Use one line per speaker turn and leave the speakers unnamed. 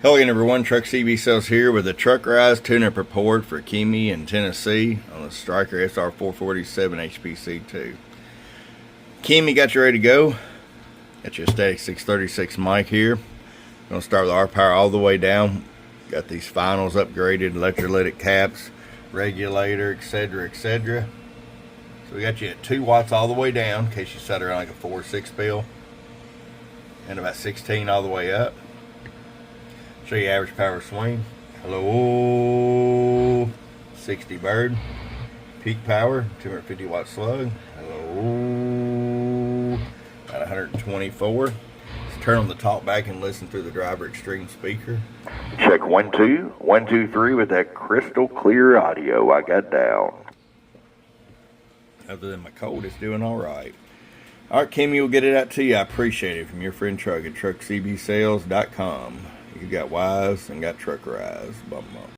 Hello again everyone, Truck CB Sales here with a Truckerized tune-up report for Kimmy in Tennessee on the Stryker SR-447hpc2. Kimmy got you ready to go. Got your static 636 mic here. Going to start with R power all the way down. Got these finals upgraded, electrolytic caps, regulator, etc, etc. So we got you at 2 watts all the way down in case you set around like a 4 or 6 bill, and about 16 all the way up. Show you average power swing. Hello, 60 bird. Peak power, 250 watt slug. Hello, about 124. Let's turn on the talk back and listen through the driver extreme speaker.
Check 1 2 1 2 3 with that crystal clear audio I got down.
Other than my cold, it's doing all right. All right, Kimmy will get it out to you. I appreciate it. From your friend Truck at truckcbsales.com. You got wise and got truckerized. Bum up.